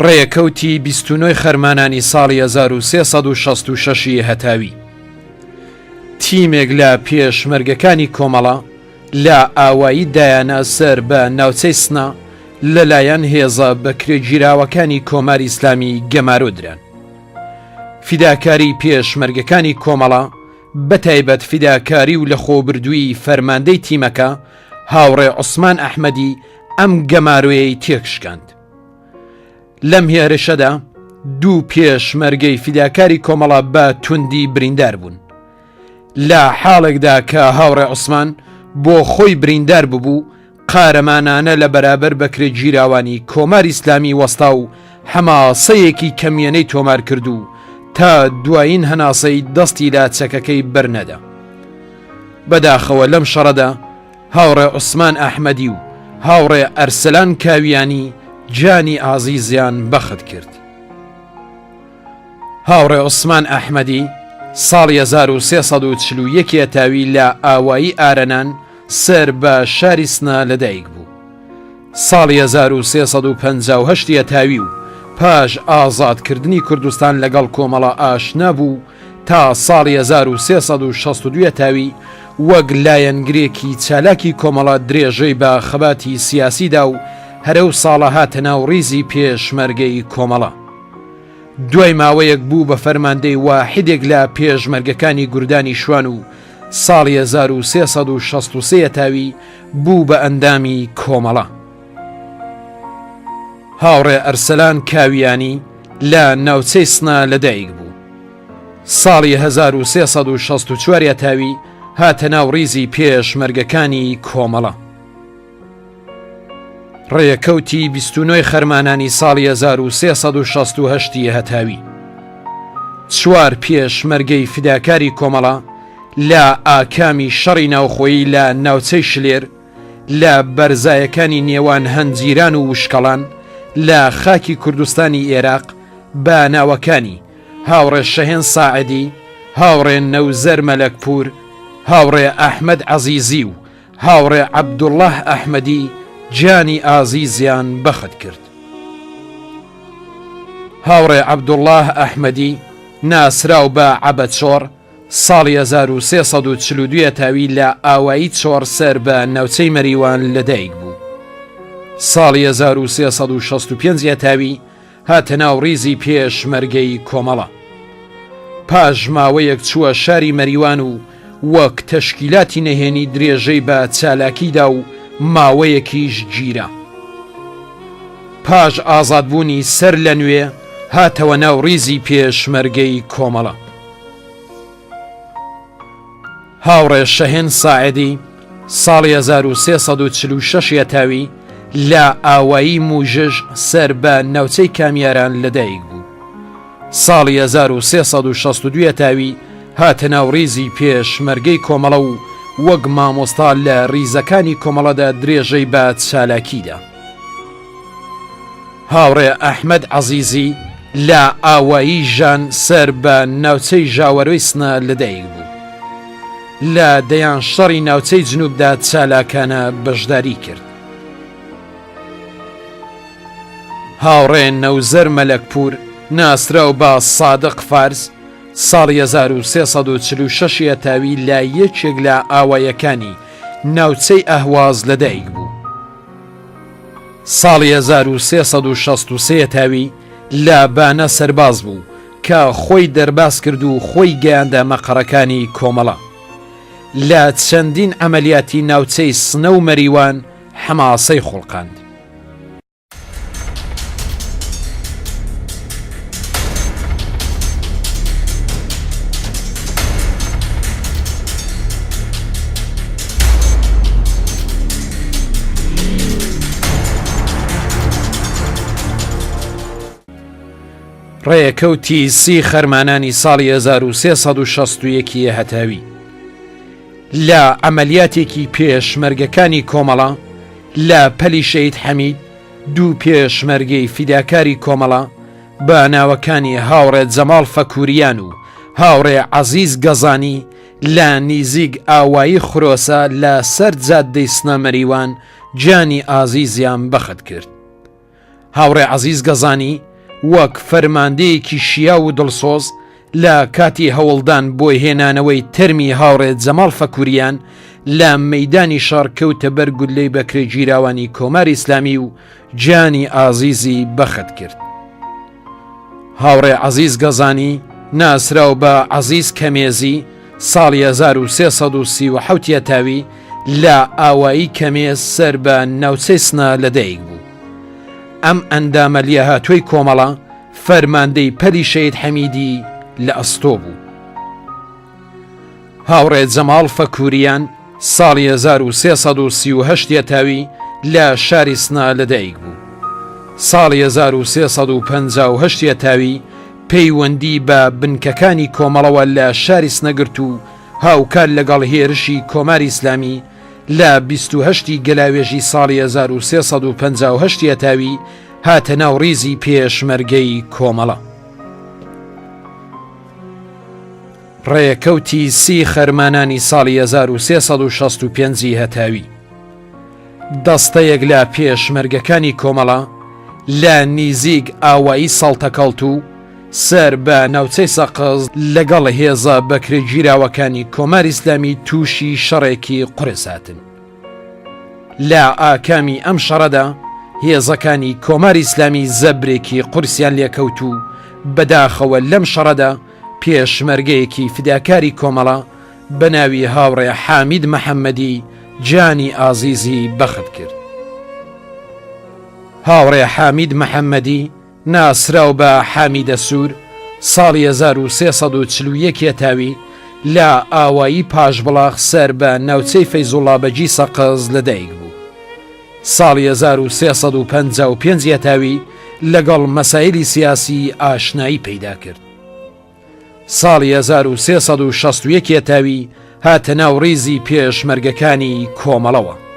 ڕێکەوتی 29 خەرمانانی ساڵی 1366 هەتاوی تیمێک لە پێشمەرگەکانی کۆمەڵە لە ئاوایی دایانە سەر بە ناوچەی سنا لەلایەن هێزە بەکرێگیراوەکانی کۆماری ئیسلامی گەمارۆدران. فیداکاری پێشمەرگەکانی کۆمەڵە بەتایبەت فیداکاری و لە خۆبردووی فەرماندەی تیمەکە هاوڕێ عوسمان ئەحمەدی ئەم گەمارۆیەی تێکشکاند. لەم هێرشەدا دوو پێشمەرگەی فیداکاری کۆمەڵە بە توندی بریندار بوون. لە حاڵێکدا کە هاوڕێ عوسمان بۆ خۆی بریندار ببوو، قارەمانانە لە بەرابەر بەکرێگیراوانی کۆماری ئیسلامی وەستا و حەماسەیەکی کەمیێنەی تۆمار کردو تا دوایین هەناسەی دەستی لا چەکەکەی بەرنەدا. بەداخەوە لەم شەڕەدا هاوڕێ عوسمان ئەحمەدی و هاوڕێ ئەرسەلان کاویانی جانی ئازیزیان بەخت کرد. هاوڕێ عوسمان ئەحمەدی ساڵی 1341 هەتاوی لە ئاوایی ئارەنان سەر بە شاری سنا لەدایک بوو. ساڵی 1358 هەتاوی و پاش ئازادکردنی کوردستان لەگەڵ کۆمەڵە ئاشنا بوو تا ساڵی 1362 هەتاوی وەک لایەنگرێکی چالاکی کۆمەڵە درێژەی بە خەباتی سیاسیدا و هەرەو ساڵە هاتە ناو ڕیزی پێشمەرگەی کۆمەڵە. دوای ماوەیەک بوو بە فەرماندەی واحدێک لە پێشمەرگەکانی گوردانی شوان و ساڵی 1363 هەتاوی بوو بە ئەندامی کۆمەڵە. هاوڕێ ئەرسەلان کاویانی لە ناوچەی سنا لەدایک بوو. ساڵی 1364 هەتاوی هاتە ناو ڕیزی پێشمەرگەکانی کۆمەڵە. ڕێکەوتی 29 خەرمانانی ساڵی 1368 هەتاوی چوار پێشمەرگەی فیداکاری کۆمەڵە لە ئاکامی شەڕی ناوخۆیی لە ناوچەی شلێر، لە بەرزایەکانی نێوان هەنجیران و وشکەڵان، لە خاکی کوردستانی عێراق بە ناوەکانی هاوڕێ شەهێن ساعدی، هاوڕێ نەوزەر مەلەکپور، هاوڕێ ئەحمەد عەزیزی و هاوڕێ عەبدوڵڵاه ئەحمەدی جانی ئازیزیان بەخت کرد. هاوڕێ عەبدوڵڵاه ئەحمەدی ناسراو بە عەبەچۆڕ ساڵی 1342 هەتاوی لە ئاوایی چۆڕ سەر بە ناوچەی مەریوان لەدایک بوو. ساڵی 1365 هەتاوی هاتە ناو ڕیزی پێشمەرگەی کۆمەڵە. پاش ماوەیەک چووە شاری مەریوان و وەک تەشکیلاتی نەهێنی درێژەی بە چالاکیدا و ماوەیەکیش گیرە. پاش ئازادبوونی سەر لە نوێ هاتەوە ناو ڕیزی پێشمەرگەی کۆمەڵە. هاوڕێ شەهێن ساعدی ساڵی 1346 هەتاوی لە ئاوایی موژژ سەر بە ناوچەی کامیاران لەدایک بوو. ساڵی 1362 هەتاوی هاتە ناو ڕیزی پێشمەرگەی کۆمەڵە و وەک مامۆستا لە ڕیزەکانی کۆمەڵەدا درێژەی بە چالاکیدا. هاوڕێ ئەحمەد عەزیزی لە ئاوایی ژان سەر بە ناوچەی ژاوەرۆی سنا لەدایک بوو. لە دەیان شەڕی ناوچەی جنوبدا چالاکانە بەشداری کرد. هاوڕێ نەوزەر مەلەکپور ناسراو بە سادق فارس ساڵی 1346 هەتاوی لە یەکێک لە ئاوایەکانی ناوچەی ئەهواز لەدایک بوو. ساڵی 1363 هەتاوی لە بانە سەرباز بوو کە خۆی دەرباز کرد و خۆی گەیاندە مەقەڕەکانی کۆمەڵە. لە چەندین ئەمەلیاتی ناوچەی سنە و مەریوان حەماسەی خوڵقاند. ڕێکەوتی سی خەرمانانی ساڵی 1361 هەتاوی لە ئەمەلیاتێکی پێشمەرگەکانی کۆمەڵە لە پەلی شەید حەمید دوو پێشمەرگەی فیداکاری کۆمەڵە بە ناوەکانی هاوڕێ جەماڵ فەکووریان و هاوڕێ عەزیز گەزانی لە نیزیگ ئاوایی خرۆسە لە سەر جادەی سنە مەریوان جانی ئازیزیان بەخت کرد. هاوڕێ عەزیز گەزانی وەک فەرماندەیەکی شیا و دڵسۆز لە کاتی هەوڵدان بۆی هێنانەوەی تەرمی هاوڕێت جەماڵ فەکووریان لە مەیدانی شار کەوتە بەر گولەی بەکرێ گیراوانی کۆماری ئیسلامی و گیانی ئازیزی بەخت کرد. هاوڕێ عەزیز گەزانی ناسراو بە عەزیز کەمێزی ساڵی 1337 تاوی لە ئاوایی کەمێز سەر بە ناوچەی سنە لەدایک بوو. ئەم ئەندامە لێ هاتووی کۆمەڵە فەرماندەی پەری شەید حەمیدی لە ئەستۆ بوو. هاوڕێ جەماڵ فەکووریان ساڵی 1338 تاوی لە شاری سنە لەدایک بوو. ساڵی 1358 تاوی پەیوەندی بە بنکەکانی کۆمەڵەوە لە شاری سنەگرت و هاوکار لەگەڵ هێرشی کۆماری ئیسلامی لە 28 گەلاوێژی ساڵی 1358 تاوی هاتە ناو ڕیزی پێشمەرگەی کۆمەڵە. ڕێکەوتی سی خەرمانانی ساڵی 1365 هەتاوی دەستەیەک لە پێشمەرگەکانی کۆمەڵە لە نیزیگ ئاوایی ساڵتەکەڵت و سەر بە ناوچەی سەقز لەگەڵ هێزە بەکرێگیراوەکانی کۆماری ئیسلامی تووشی شەڕێکی قورس هاتن. لە ئاکامی ئەم شەڕەدا هێزەکانی کۆماری ئیسلامی زەبرێکی قورسیان لێکەوت و بەداخەوە لەم شەڕەدا پێشمەرگەیەکی فداکاری کۆمەڵە بە ناوی هاوڕێ حامید محەممەدی گیانی ئازیزی بەخت کرد. هاوڕێ حامید محەممەدی ناسراو بە حامیدە سوور ساڵی 1341 تاوی لە ئاوایی پاشبڵاغ سەر بە ناوچەی فەیزوڵڵا بەجی سەقز لەدایک بوو. ساڵی 1355 تاوی لەگەڵ مەسایلی سیاسی ئاشنایی پەیدا کرد. ساڵی 1361 تاوی هاتە ناو ڕیزی پێشمەرگەکانی کۆمەڵەوە.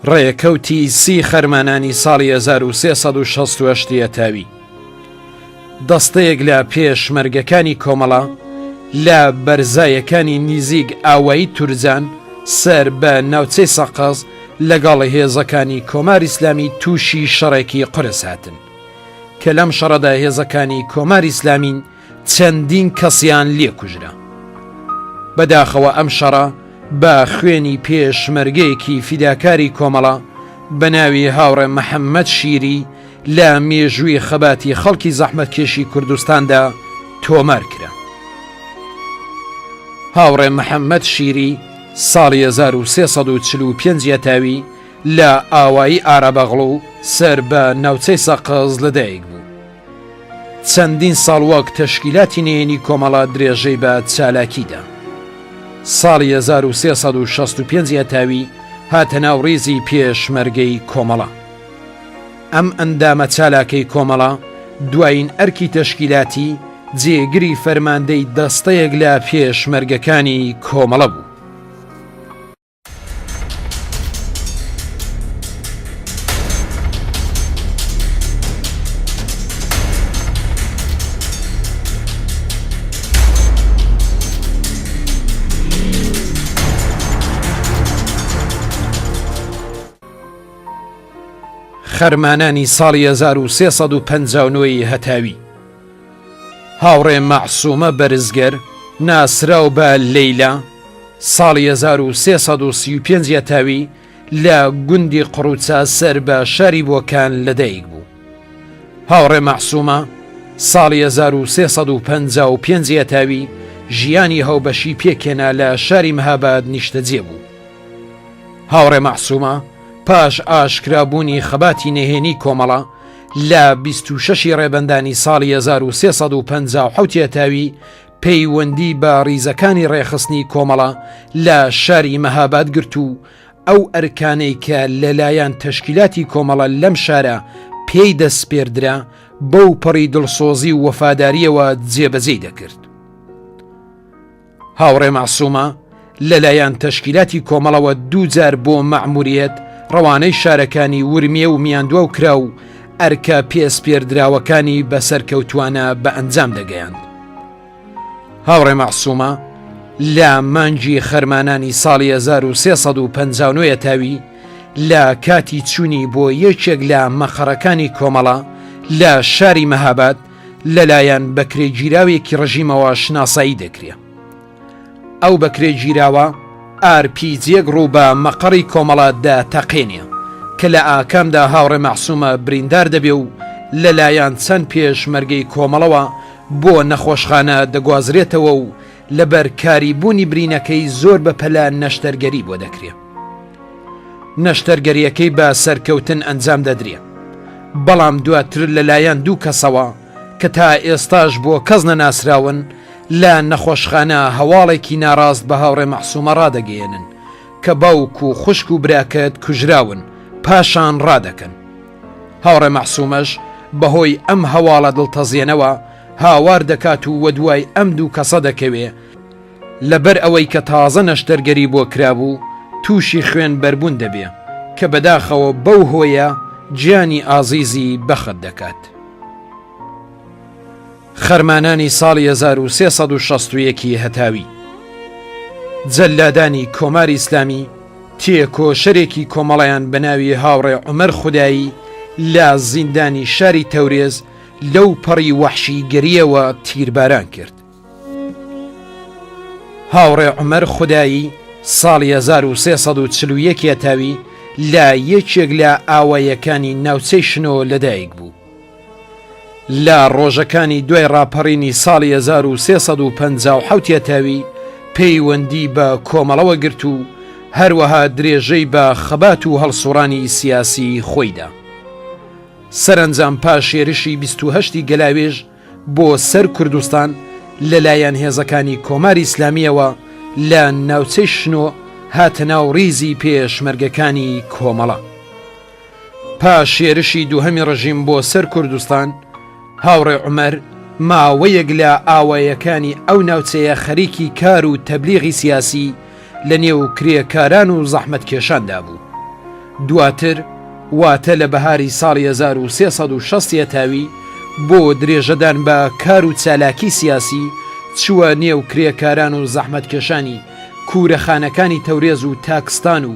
ڕێکەوتی سی خەرمانانی ساڵی 1368 تاوی دەستەیەک لە پێشمەرگەکانی کۆمەڵە لە بەرزایەکانی نیزیگ ئاوایی تورجان سەر بە ناوچەی سەقز لەگەڵ هێزەکانی کۆماری ئیسلامی تووشی شەڕێکی قورس هاتن کە لەم شەڕەدا هێزەکانی کۆماری ئیسلامین چەندین کەسیان لێکوژرا. بەداخەوە ئەم شەڕە بە خوێنی پێشمەرگەیەکی فیداکاری کۆمەڵە بە ناوی هاوڕێ محەممەد شیری لە مێژووی خەباتی خەڵکی زەحمەتکێشی کوردستاندا تۆمار کرا. هاوڕێ محەممەد شیری ساڵی 1345 تاوی لە ئاوایی ئارابەغڵ و سەر بە ناوچەی سەقز لەدایک بوو. چەندین ساڵ وەک تەشکیلاتی نێنی کۆمەڵە درێژەی بە چالاکیدا. ساڵی 1365 تاوی هاتە ناو ڕیزی پێشمەرگەی کۆمەڵە. ئەم ئەندامە چالاکەی کۆمەڵە دوایین ئەرکی تەشکیلاتی جێگری فەرماندەی دەستەیەک لە پێشمەرگەکانی کۆمەڵە بوو. خەرمانانی ساڵی 1359 هەتاوی هاوڕێ مەعسوومە بەرزگەر ناسراو بە لەیلا ساڵی 1335 تاوی لە گوندی قڕوچە سەر بە شاری بۆکان لەدایک بوو. هاوڕێ مەعسوومە ساڵی 1355 تاوی ژیانی هەوبەشی پێکێنا لە شاری مەهاباد نیشتەجێ بوو. هاوڕێ مەعسوومە پاش ئاشکرابوونی خەباتی نەهێنی کۆمەڵە لە 26 ڕێبەندانی ساڵی 1357 تاوی پەیوەندی بە ڕیزەکانی ڕێخستنی کۆمەڵە لە شاری مەهاباد گرت و ئەو ئەرکانەی کە لەلایەن تەشکیلاتی کۆمەڵە لەم شارە پێی دەستپێردرا بەو پەڕی دڵسۆزی و وەفاداریەوە جێبەجێی دەکرد. هاوڕێ مەعسوومە لەلایەن تەشکیلاتی کۆمەڵەوە دووجار بۆ مەعموریەت ڕەوانەی شارەکانی ورمیە و میاندووە و کرا و ئەرکە پێسپێردراوەکانی بەسەرکەوتوانە بە ئەنجام دەگەیاند. هاوڕێ مەعسوومە لە مانگی خەرمانانی ساڵی 1359 تاوی لە کاتی چوونی بۆ یەکێک لە مەخەڕەکانی کۆمەڵە لە شاری مەهاباد لەلایەن بەکرێگیراوێکی ڕژیمەوە شناسایی دەکرێت. ئەو بەکرێگیراوە ئارپیجێک ڕوو بە مەقەڕی کۆمەڵەدا تەقێنێ کە لە ئاکامدا هاوڕێ مەحسوومە بریندار دەبێ و لەلایەن چەند پێشمەرگەی کۆمەڵەوە بۆ نەخۆشخانە دەگوازرێتەوە و لەبەر کاریبوونی برینەکەی زۆر بەپەلە نەشتەرگەری بۆ دەکرێت. نەشتەرگەریەکەی بە سەرکەوتن ئەنجام دەدرێت، بەڵام دواتر لەلایەن دوو کەسەوە کە تا ئێستاش بۆ کەس نەناسراون لە نەخۆشخانە هەواڵێکی ناڕاست بە هاوڕێ مەحسوومە ڕادەگەیەنن کە باوک و خوشک و براکەت کوژراون پاشان ڕادەکەن. هاوڕێ مەحسوومەش بەهۆی ئەم هەواڵە دڵتەزیێنەوە هاوار دەکات و وەدوای ئەم دوو کەسە دەکەوێ لەبەر ئەوەی کە تازە نەشتەرگەری بۆ کرابوو تووشی خوێن بەربوون دەبێ کە بەداخەوە بەو هۆیە گیانی ئازیزی بەخت دەکات. خەرمانانی ساڵی 1361 هەتاوی جەلادانی کۆماری ئیسلامی تێکۆشەرێکی کۆمەڵیان بە ناوی هاوڕێ عومەر خودایی لە زیندانی شاری تەورێز لەو پەڕی وەحشی گەریەوە تیرباران کرد. هاوڕێ عومەر خودایی ساڵی 1341 هەتاوی لە یەکێک لە ئاوایەکانی ناوچەی شنۆ لەدایک بوو. لە ڕۆژەکانی دوای ڕاپەڕینی ساڵی 1357 هەتاوی پەیوەندی بە کۆمەڵەوە گرت و هەروەها درێژەی بە خەبات و هەڵسوڕانی سیاسی خۆیدا. سەرنجام پاش هێرشی 28 گەلاوێژ بۆ سەر کوردستان لەلایەن هێزەکانی کۆماری ئیسلامیەوە لە ناوچەی شنۆ هاتە ناو ڕیزی پێشمەرگەکانی کۆمەڵە. پاش هێرشی دووهەمی ڕژیم بۆ سەر کوردستان هاوڕێ عومەر ماوەیەک لە ئاوایەکانی ئەو ناوچەیە خەریکی کار و تەبلیغی سیاسی لە نێو کرێکاران و زەحمەتکێشاندا بوو. دواتر واتە لە بەهاری ساڵی 1360 هەتاوی بۆ درێژەدان بە کار و چالاکی سیاسی چووە نێو کرێکاران و زەحمەتکێشانی کوورەخانەکانی تەورێز و تاکستان و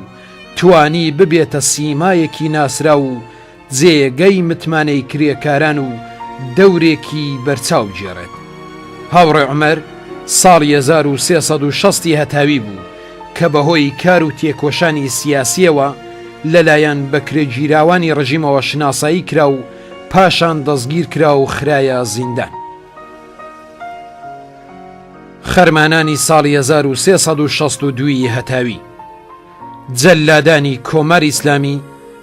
توانی ببێتە سیمایەکی ناسرا و جێگەی متمانەی کرێکاران و دەورێکی بەرچاو جێڕێت. هاوڕێ عومەر ساڵی 1360 هەتاوی بوو کە بەهۆی کار و تێکۆشانی سیاسیەوە لەلایەن بەکرێگیراوانی ڕژیمەوە شناسایی کرا و پاشان دەستگیر کرا و خرایە زیندان. خەرمانانی ساڵی 1362 هەتاوی جەلادانی کۆماری ئیسلامی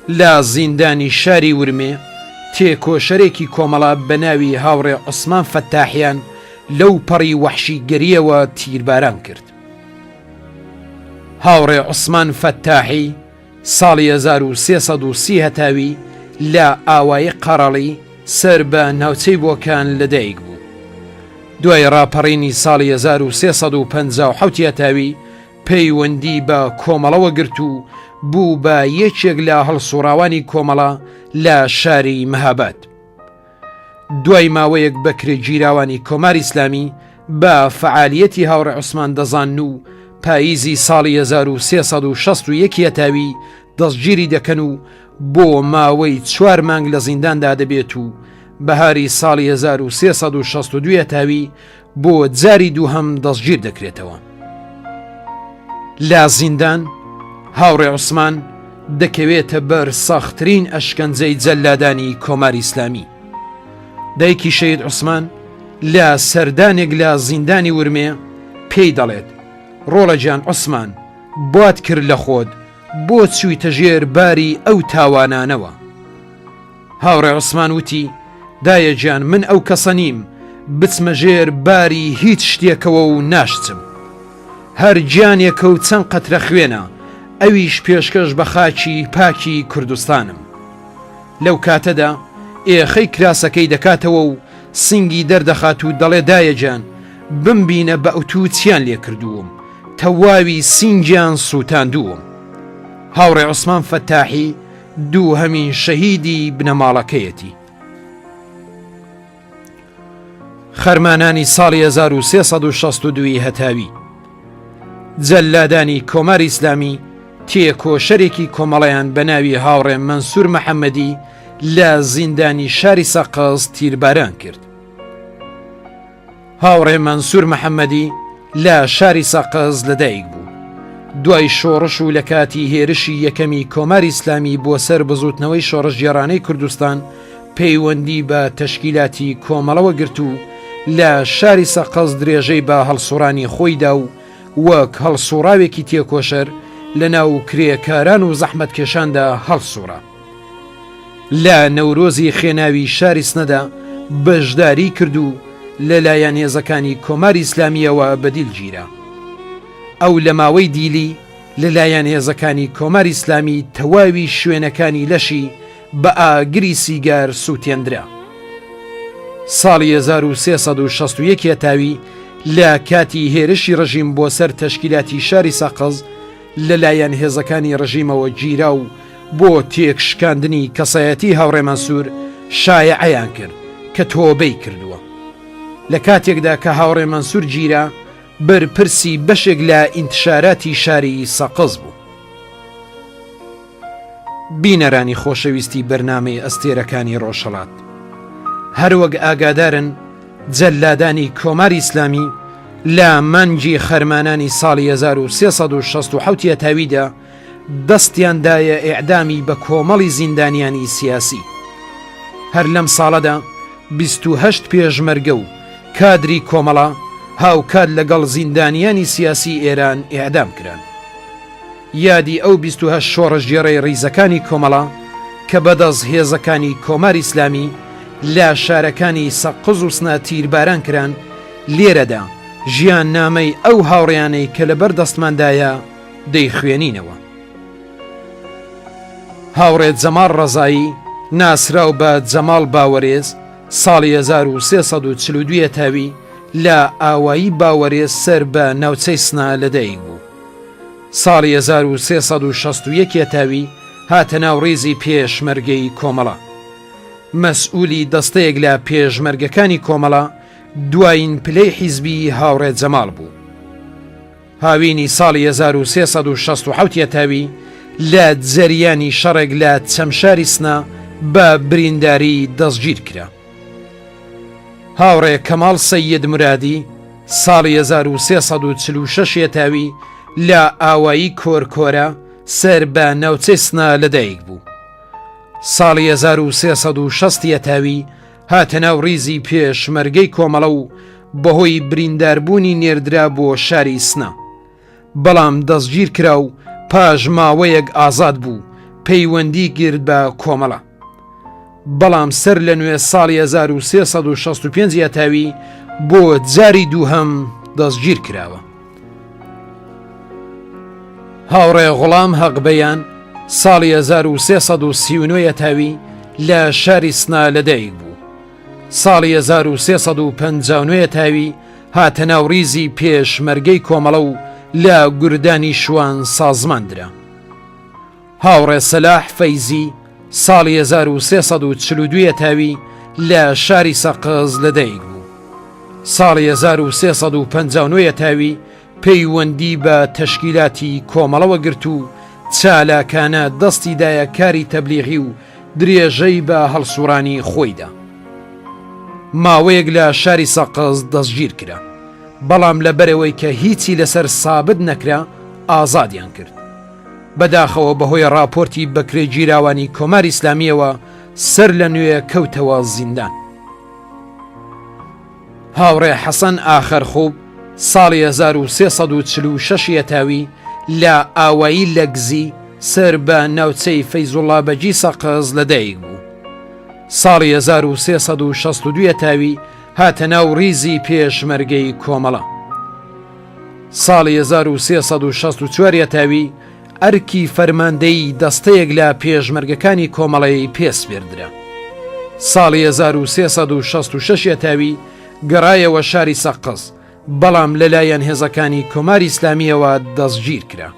لە زیندانی شاری ورمێ تێکۆشەرێکی کۆمەڵە بە ناوی هاوڕێ عوسمان فەتاحیان لەو پەڕی وەحشی گەریەوە تیرباران کرد. هاوڕێ عوسمان فەتاحی ساڵی 1330 هەتاوی لە ئاوایی قەڕەڵی سەر بە ناوچەی بۆکان لەدایک بوو. دوای ڕاپەڕینی ساڵی 1357 هەتاوی پەیوەندی بە کۆمەڵەوە گرت و بوو بە یەکێک لە هەڵسوڕاوانی کۆمەڵە لە شاری مەهاباد. دوای ماوەیەک بەکرێگیراوانی کۆماری ئیسلامی بە فعالیەتی هاوڕێ عوسمان دەزان و پاییزی ساڵی 1361 هەتاوی دەستگیری دەکەن و بۆ ماوەی 4 مانگ لە زینداندا دەبێت و بەهاری ساڵی 1362 هەتاوی بۆ جاری دووهەم دەستگیر دەکرێتەوە. لە زیندان هاوڕێ عوسمان دەکەوێتە بەر سەختترین ئەشکەنجەی جەلادانی کۆماری ئیسلامی. دایکی شەید عوسمان لە سەردانێک لە زیندانی ورمێ پێی دەڵێت: ڕۆڵە گیان عوسمان، بوات کرد لە خۆت، بۆ چوویتە ژێر باری ئەو تاوانانەوە. هاوڕێ عوسمان وتی: دایە گیان، من ئەو کەسە نیم بچمە ژێر باری هیچ شتێکەوە و ناشتم. هەر گیانێکە و چەند قەترە خوێنە، ئەویش پێشکەش بە خاکی پاکی کوردستانم. لەو کاتەدا ئێخەی کراسەکەی دەکاتەوە و سنگی دەردەخات و دەڵێ: دایە گیان، بمبینە بە ئەوتو چیان لێ کردووم، تەواوی سینگیان سووتاندووم. هاوڕێ عوسمان فەتاحی دووهەمین شەهیدی بنەماڵەکەیەتی. خەرمانانی ساڵی 1362 هەتاوی جەلادانی کۆماری ئیسلامی تێکۆشەرێکی کۆمەڵەیان بە ناوی هاوڕێ مەنسوور محەممەدی لە زیندانی شاری سەقەز تیرباران کرد. هاوڕێ مەنسوور محەممەدی لە شاری سەقەز لەدایک بوو. دوای شۆڕش و لە کاتی هێرشی یەکەمی کۆماری ئیسلامی بۆ سەر بزوتنەوەی شۆڕش گێڕانەی کوردستان پەیوەندی بە تەشکیلاتی کۆمەڵەوە گرت و لە شاری سەقەز درێژەی بە هەڵسوڕانی خۆیدا و وەک هەڵسوڕاوێکی تێکۆشەر لە ناو کرێکاران و زەحمەتکێشاندا هەڵسوڕە. لە نەورۆزی خێناوی شاری سنەدا بەشداری کرد و لەلایەن هێزەکانی کۆماری ئیسلامیەوە بەدیلگیرە. ئەو لە ماوەی دیلی لەلایەن هێزەکانی کۆماری ئیسلامی تەواوی شوێنەکانی لەشی بە ئاگری سیگار سووتێندرا. ساڵی 1361 تاوی لە کاتی هێرشی ڕژیم بۆ سەر تەشکیلاتی شاری سەقەز لەلایەن هێزەکانی ڕژیمەوە گیرا و بۆ تێکشکاندنی کەسایەتی هاوڕێ مەنسوور شایعەیان کرد کە تۆبەی کردووە. لە کاتێکدا کە هاوڕێ مەنسوور گیرا بەرپرسی بەشێک لە ئینتشاراتی شاری سەقەز بوو. بینەرانی خۆشەویستی بەرنامەی ئەستێرەکانی ڕۆژهەڵات، هەروەک ئاگادارن جەلادانی کۆماری ئیسلامی لە مانگی خەرمانانی ساڵی 1367 تاویدا دەستیاندایە ئیعدامی بە کۆمەڵی زیندانیانی سیاسی. هەر لەم ساڵەدا 28 پێشمەرگە و کادری کۆمەڵە هاوکات لەگەڵ زیندانیانی سیاسی ئێران ئیعدام کران. یادی ئەو 28 شۆڕژگێڕەی ڕیزەکانی کۆمەڵە کە بەدەست هێزەکانی کۆماری ئیسلامی لە شارەکانی سەقز و سنە تیرباران کران لێرەدا ژیان نامەی ئەو هاوڕێیانەی کە لەبەر دەستماندایە دەیخوێنینەوە. هاوڕێت جەمال ڕەزایی ناسراو بە جەمال باوەرێز ساڵی 1342 تاوی لە ئاوایی باوەرێز سەر بە ناوچەی سنا لەدایک بوو. ساڵی 1361 تاوی هاتە ناو ڕێزی پێشمەرگەی کۆمەڵە. مەسئولی دەستەیەک لە پێشمەرگەکانی کۆمەڵە دوایین پلەی حیزبی هاوڕێ جەمال بوو. هاوینی ساڵی 1367 تاوی لە جەریانی شەڕێک لە چەمشاری سنا بە برینداری دەستگیر کرا. هاوڕێ کەماڵ سەید مرادی ساڵی 1346 تاوی لە ئاوایی کۆرکۆرە سەر بە ناوچەی سنا لەدایک بوو. ساڵی 1360 تاوی هاتە ناو ڕیزی پێشمەرگەی کۆمەڵە و بەهۆی برینداربوونی نێردرا بۆ شاری سنا، بەڵام دەستگیر کرا و پاش ماوەیەک ئازاد بوو پەیوەندی گرت بە کۆمەڵە. بەڵام سەر لە نوێ ساڵی 1365 تاوی بۆ جاری دووهەم دەستگیر کراوە. هاوڕێ غوڵام هەقبەیان ساڵی 1339 تاوی لە شاری سنا لەدایک بوو. ساڵی 1359 تاوی هاتە ناو ڕیزی پێشمەرگەی کۆمەڵە و لە گوردانی شوان سازماندرا. هاوڕێ سەلاح فەیزی ساڵی 1342 تاوی لە شاری سەقز لەدایک بوو. ساڵی 1359 تاوی پەیوەندی بە تەشکیلاتی کۆمەڵەوە گرت و چالاکانە دەستی دایە کاری تەبلیغی و درێژەی بە هەڵسوڕانی خۆیدا. ماوەیەک لە شاری سەقز دەستگیر کرا، بەڵام لەبەرەوەی کە هیچی لەسەر سابت نەکرا ئازادیان کرد. بەداخەوە بەهۆی راپۆرتی بەکرێ گیراوانی کۆماری ئیسلامیەوە سەر لە نوێ کەوتەوە زیندان. هاوڕێ حەسەن ئاخەرخۆب ساڵی 1346 تاوی لە ئاوایی لەگزی سەر بە ناوچەی فەیزوڵڵا بەجی سەقز لەدایک بوو. ساڵی 1362 تاوی هاتە ناو ڕیزی پێشمەرگەی کۆمەڵە. ساڵی 1364 تاوی ئەرکی فەرماندەی دەستەیەک لە پێشمەرگەکانی کۆمەڵەی پێسپێردرا. ساڵی 1366 تاوی گەڕایەوە شاری سەقز، بەڵام لەلایەن هێزەکانی کۆماری ئیسلامیەوە دەستگیر کرا.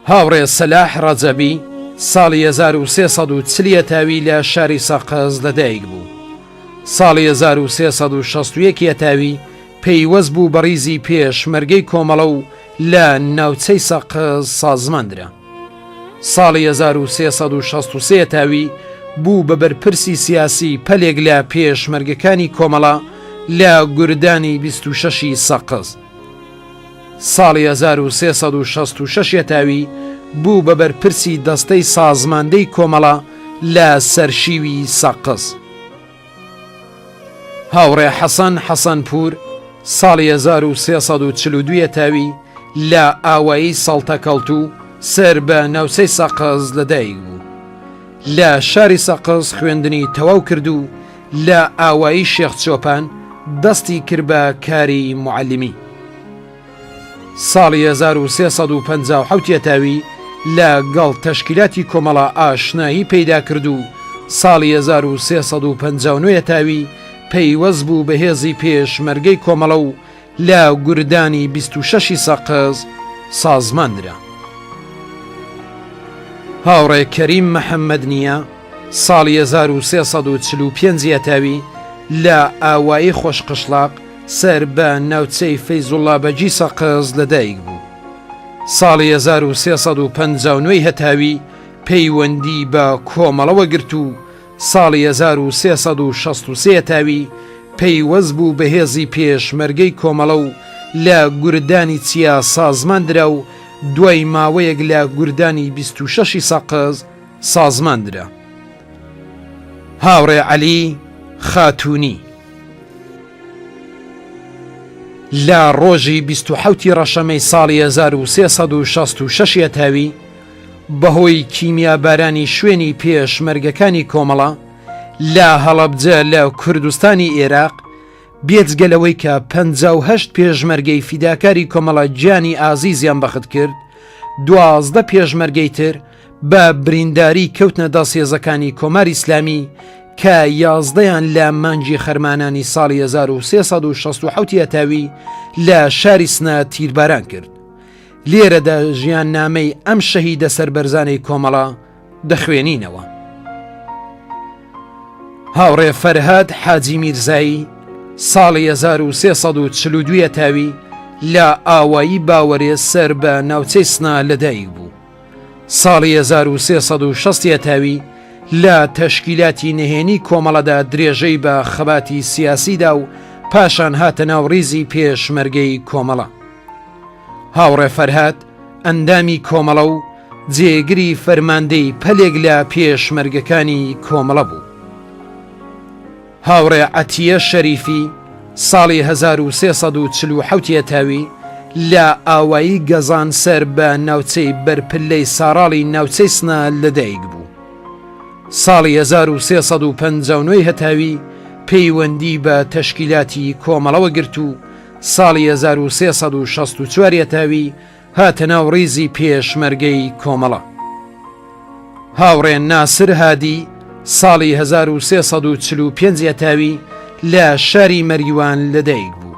هاوڕێ سەلاح ڕەجەبی ساڵی 1340 تاوی لە شاری سەقز لەدایک بوو. ساڵی 1361 تاوی پەیوەست بوو بە ڕیزی پێشمەرگەی کۆمەڵە و لە ناوچەی سەقز سازماندرا. ساڵی 1363 تاوی بوو بە بەرپرسی سیاسی پەلێک لە پێشمەرگەکانی کۆمەڵە لە گوردانی 26 سەقز. ساڵی 1366 تاوی بوو بە بەرپرسی دەستەی سازماندەی کۆمەڵە لە سەرشیوی سەقز. هاوڕێ حەسەن حەسەنپور ساڵی 1342 تاوی لە ئاوایی سەڵتەکەڵت و سەر بە ناوچەی سەقز لەدایک بوو. لە شاری سەقز خوێندنی تەواو کرد و لە ئاوایی شێخ چۆپان دەستی کرد بە کاری معەلیمی. ساڵی 1357 تاوی لە گەڵ تەشکیلاتی کۆمەڵە ئاشنایی پەیدا کرد و ساڵی 1359 تاوی پەیوەست بوو بە هێزی پێشمەرگەی کۆمەڵە و لە گوردانی 26 سەقز سازماندرا. هاوڕێ کەریم مەحەممەد نییە ساڵی 1345 تاوی لە ئاوایی خۆشقشلاق سەر بە ناوچەی فەیزوڵڵا بەجی سەقز لەدایک بوو. ساڵی 1359 هەتاوی پەیوەندی بە کۆمەڵەوە گرت و ساڵی 1363 تاوی پەیوەست بوو بە هێزی پێشمەرگەی کۆمەڵە و لە گوردانی چیا سازماندرا و دوای ماوەیەک لە گوردانی 26 سەقز سازماندرا. هاوڕێ عەلی خاتوونی لە ڕۆژی 27 ڕەشەمەی ساڵی 1366 تاوی بەهۆی کیمیابارانی شوێنی پێشمەرگەکانی کۆمەڵە لە هەڵەبجە لە کوردستانی عێراق بێجگەلەوەی کە 58 پێشمەرگەی فیداکاری کۆمەڵە گیانی ئازیزیان بەخت کرد، 12 پێشمەرگەی تر بە برینداری کەوتنە دەسێزەکانی کۆماری ئیسلامی کە 11یان لە مانگی خەرمانانی ساڵی 1367 تاوی لە شاری سنە تیرباران کرد. لێرەدا ژیان نامەی ئەم شەهیدە سەربەرزانەی کۆمەڵە دەخوێنینەوە. هاوڕێ فەرهاد حاجی میرزایی ساڵی 1342 تاوی لە ئاوایی باوەڕێ سەر بە ناوچەی سنا لەدایک بوو. ساڵی 1360 تاوی لە تەشکیلاتی نهێنی کۆمەڵەدا درێژەی بە خەباتی سیاسیدا و پاشان هاتە ناو ڕیزی پێشمەرگەی کۆمەڵە. هاوڕێ فەرهاد ئەندامی کۆمەڵە و جێگری فەرماندەی پەلێک لە پێشمەرگەکانی کۆمەڵە بوو. هاوڕێ عەتیە شەریفی ساڵی 1347 تاوی لە ئاوایی گەزان سەر بە ناوچەی بەرپلەی ساڕاڵی ناوچەی سنە لەدایک بوو. ساڵی 1359 هەتاوی پەیوەندی بە تەشکیلاتی کۆمەڵەوە گرت و ساڵی 1364 تاوی هاتە ناو ڕیزی پێشمەرگەی کۆمەڵە. هاوڕێ ناسر هادی ساڵی 1345 تاوی لە شاری مەریوان لەدایک بوو.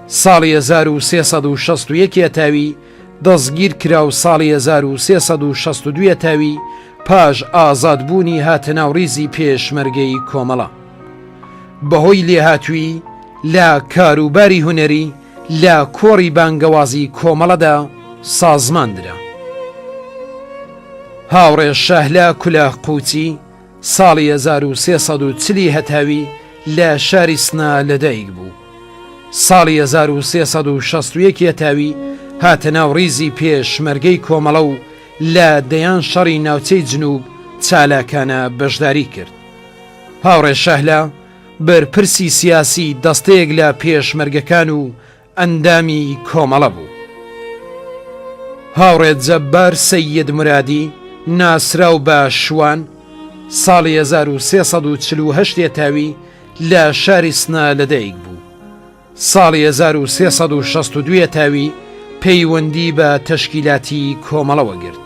ساڵی 1361 تاوی دەستگیر کرا و ساڵی 1362 تاوی پاش ئازادبوونی هاتە ناو ڕیزی پێشمەرگەی کۆمەڵە. بەهۆی لێهاتووی لە کاروباری هونەری لە کۆڕی بانگەوازی کۆمەڵەدا سازماندرا. هاوڕێ شاهلا کولاخ قوچی ساڵی 1340 هەتاوی لە شاری سنا لەدایک بوو. ساڵی 1361 تاوی هاتە ناو ڕیزی پێشمەرگەی کۆمەڵە و لە دەیان شەڕی ناوچەی جنوب چالاکانە بەشداری کرد. هاوڕێ شاهلا بەرپرسی سیاسی دەستەیەک لە پێشمەرگەکان و ئەندامی کۆمەڵە بوو. هاوڕێ جەبار سەید مرادی ناسراو بە شوان ساڵی 1348 تاوی لە شاری سنا لەدایک بوو. ساڵی 1362 تاوی پەیوەندی بە تەشکیلاتی کۆمەڵەوە گرت.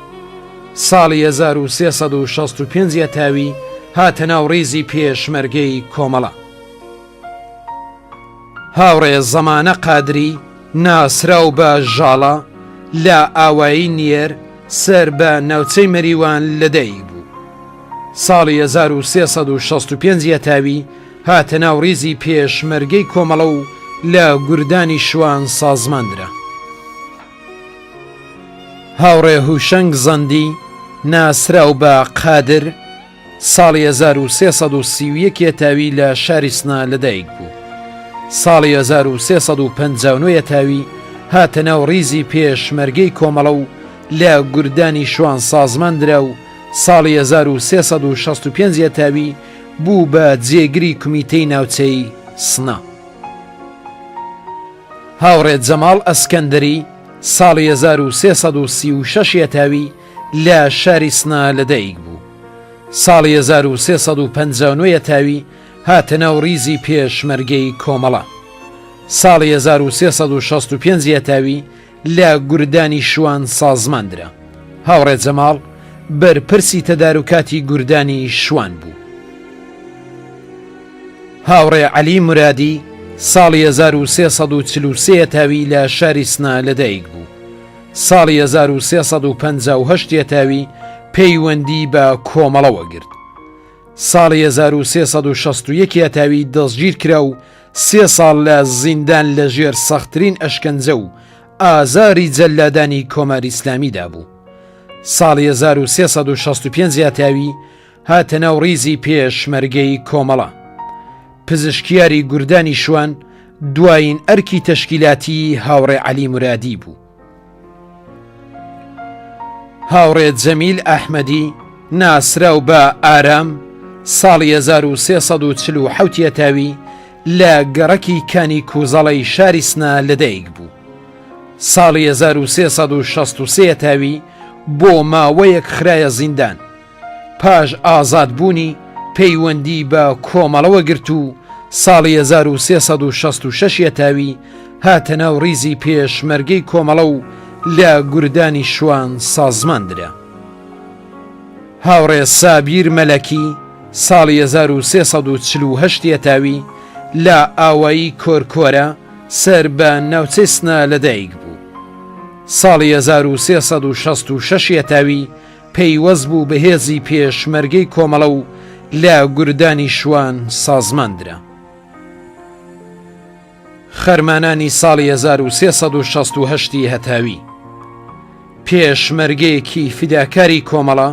ساڵی 1365 تاوی هاتە ناو ڕیزی پێشمەرگەی کۆمەڵە. هاوڕێ زەمانە قادری ناسراو بە ژاڵە لە ئاوایی نێر سەر بە ناوچەی مەریوان لەدایک بوو. ساڵی 1365 تاوی هاتە ناو ڕیزی پێشمەرگەی کۆمەڵە و لە گوردانی شوان سازماندرا. هاوڕێ هوشەنگ زەندی ناسراو بە قادر ساڵی 1330 تاوی لە شاری سنا لەدایک بوو. ساڵی 1359 تاوی هاتە ناو ڕیزی پێشمەرگەی کۆمەڵە و لە گوردانی شوان سازماندرا و ساڵی 1365 تاوی بوو بە جێگری کومیتەی ناوچەی سنا. هاوڕێ جەماڵ ئەسکەندەری ساڵی 1336 تاوی لە شاری سنا لەدایک بوو. ساڵی 1359 تاوی هاتە ناو ڕیزی پێشمەرگەی کۆمەڵە. ساڵی 1365 تاوی لە گوردانی شوان سازماندرا. هاوڕێ جەماڵ بەرپرسی تەدارکاتی گوردانی شوان بوو. هاوڕێ عەلی مرادی ساڵی 1343 تاوی لە شاری سنا لەدایک بوو. ساڵی 1358 تاوی پەیوەندی بە کۆمەڵەوە گرت. ساڵی 1361 تاوی دەستگیر کرا و 3 ساڵ لە زیندان لەژێر سەختترین ئەشکەنجە و ئازاری جەلادانی کۆماری ئیسلامیدا بوو. ساڵی 1365 تاوی هاتە ناو ڕیزی پێشمەرگەی کۆمەڵە. پزیشکیاری گوردانی شوان دوایین ئەرکی تەشکیلاتی هاوڕێ عەلی مرادی بوو. هاوڕێ جەمیل ئەحمەدی ناسراو بە ئارام ساڵی 1347 تاوی لە گەڕەکی کانی کوزەڵەی شاری سنا لەدایک بوو. ساڵی 1363 تاوی بۆ ماوەیەک خرایە زیندان. پاش ئازادبوونی پەیوەندی بە کۆمەڵەوە گرت و ساڵی 1366 تاوی هاتە ناو ڕیزی پێشمەرگەی کۆمەڵە و لە گوردانی شوان سازماندرا. هاوڕێ سابیر مەلەکی ساڵی 1348 تاوی لە ئاوایی کۆرکۆرە سەر بە ناوچەی سنا لەدایک بوو. ساڵی 1366 تاوی پەیوەست بوو بە هێزی پێشمەرگەی کۆمەڵە و لە گوردانی شوان سازماندرا. خەرمانانی ساڵی 1368 هەتاوی پێشمەرگەیەکی فیداکاری کۆمەڵە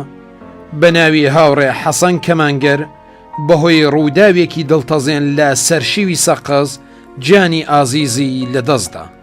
بە ناوی هاوڕێ حەسەن کەمانگەر بەهۆی ڕووداوێکی دڵتەزێن لە سەرشیوی سەقەز گیانی ئازیزی لەدەستدا.